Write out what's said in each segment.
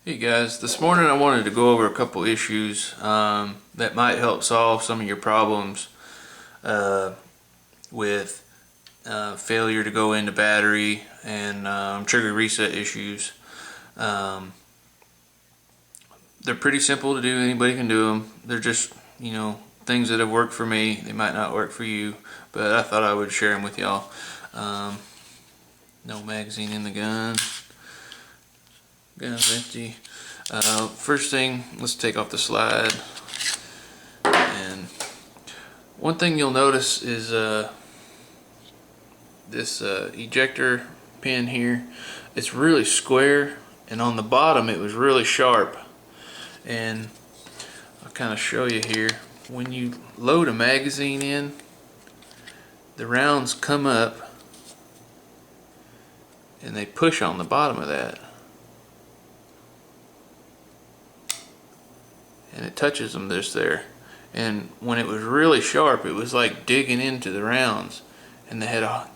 Hey guys, this morning I wanted to go over a couple issues that might help solve some of your problems uh, with failure to go into battery and trigger reset issues. Um, they're pretty simple to do, anybody can do them. They're just, things that have worked for me. They might not work for you, but I thought I would share them with y'all. Um, no magazine in the gun. Gun's empty. First thing, let's take off the slide. And one thing you'll notice is this ejector pin here. It's really square, and on the bottom it was really sharp. And I'll kind of show you here. When you load a magazine in, the rounds come up and they push on the bottom of that. And it touches them just there. And when it was really sharp, it was like digging into the rounds, and they had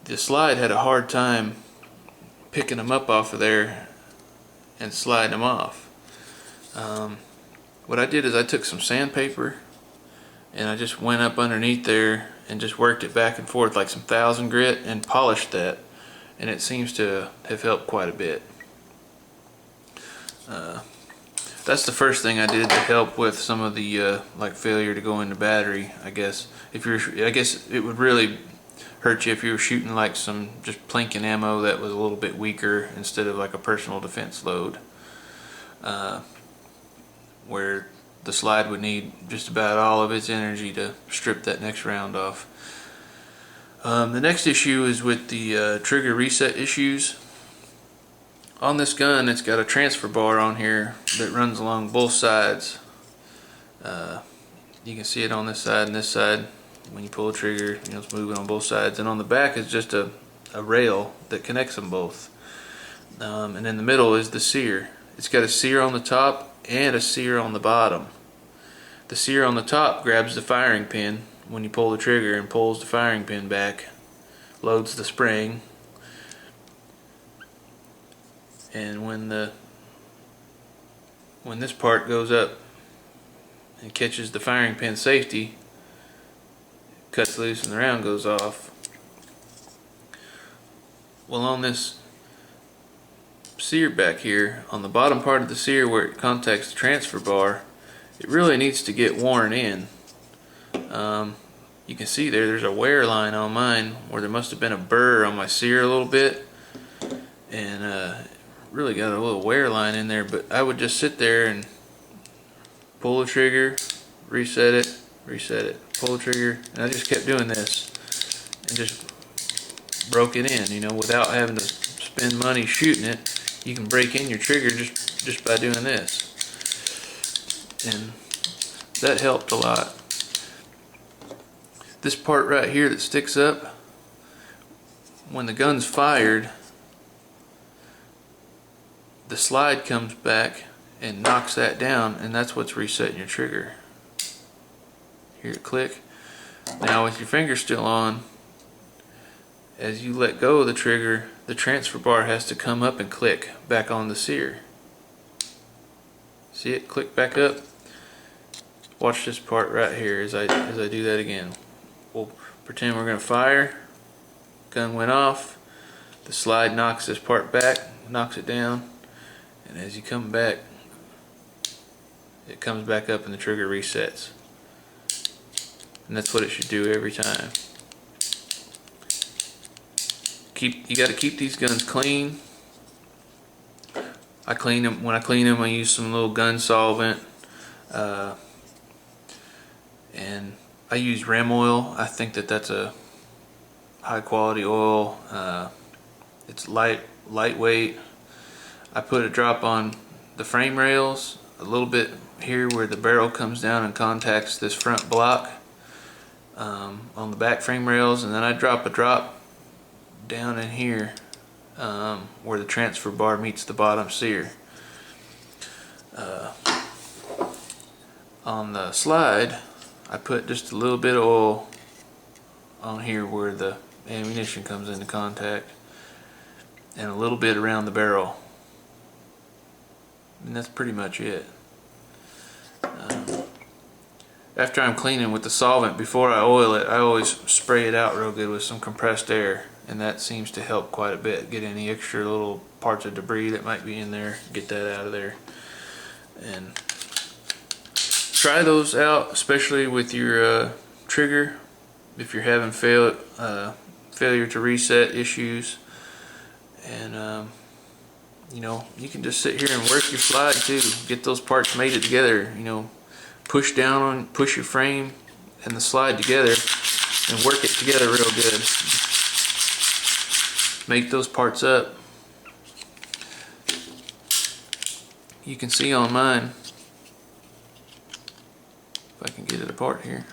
the slide had a hard time picking them up off of there and sliding them off. What I did is I took some sandpaper and I just went up underneath there and just worked it back and forth like some 1000 grit and polished that, and it seems to have helped quite a bit. That's the first thing I did to help with some of the like failure to go into battery. I guess it would really hurt you if you were shooting like some just plinking ammo that was a little bit weaker instead of like a personal defense load, where the slide would need just about all of its energy to strip that next round off. The next issue is with the trigger reset issues. On this gun, it's got a transfer bar on here that runs along both sides. You can see it on this side and this side. When you pull the trigger, it's moving on both sides. And on the back is just a rail that connects them both. And in the middle is the sear. It's got a sear on the top and a sear on the bottom. The sear on the top grabs the firing pin when you pull the trigger and pulls the firing pin back, loads the spring. And when this part goes up and catches the firing pin safety, it cuts loose and the round goes off. Well, on this sear back here, on the bottom part of the sear where it contacts the transfer bar, it really needs to get worn in. You can see there's a wear line on mine where there must have been a burr on my sear a little bit, and really got a little wear line in there. But I would just sit there and pull the trigger, reset it, pull the trigger, and I just kept doing this and just broke it in, without having to spend money shooting it. You can break in your trigger just by doing this, and that helped a lot. This part right here that sticks up, when the gun's fired, the slide comes back and knocks that down, and that's what's resetting your trigger. Hear it click. Now with your finger still on, as you let go of the trigger, the transfer bar has to come up and click back on the sear. See it click back up? Watch this part right here as I do that again. We'll pretend we're going to fire. Gun went off. The slide knocks this part back, knocks it down, and as you come back, it comes back up and the trigger resets. And that's what it should do every time. You got to keep these guns clean. I clean them. When I clean them, I use some little gun solvent, and I use Rem oil. I think that's a high quality oil. It's lightweight. I put a drop on the frame rails, a little bit here where the barrel comes down and contacts this front block on the back frame rails, and then I drop a drop down in here where the transfer bar meets the bottom sear. On the slide, I put just a little bit of oil on here where the ammunition comes into contact, and a little bit around the barrel. and that's pretty much it. After I'm cleaning with the solvent, before I oil it, I always spray it out real good with some compressed air, and that seems to help quite a bit. Get any extra little parts of debris that might be in there, get that out of there. And try those out, especially with your trigger. If you're having failure to reset issues, and you know, you can just sit here and work your slide too. Get those parts mated together. You know, push your frame and the slide together, and work it together real good. Make those parts up. You can see on mine, if I can get it apart here,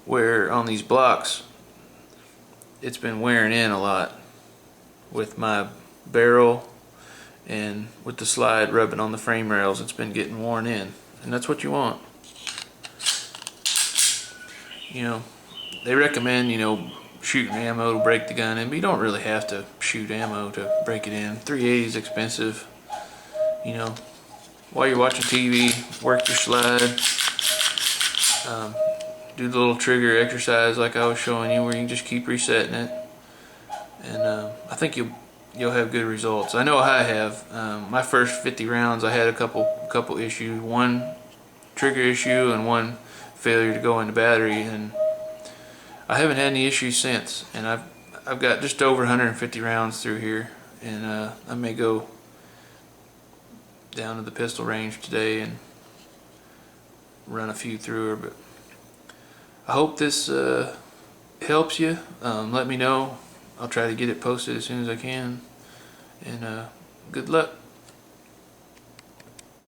where on these blocks it's been wearing in a lot with my barrel and with the slide rubbing on the frame rails. It's been getting worn in, and that's what you want. You know, they recommend, you know, shooting ammo to break the gun in, but you don't really have to shoot ammo to break it in. 380 is expensive. You know, while you're watching TV, work your slide. Do the little trigger exercise like I was showing you, where you can just keep resetting it, and I think you'll have good results. I know I have. My first 50 rounds, I had a couple issues. One trigger issue and one failure to go in the battery, and I haven't had any issues since. And I've got just over 150 rounds through here, and I may go down to the pistol range today and run a few through her. But I hope this helps you. Let me know. I'll try to get it posted as soon as I can. And good luck.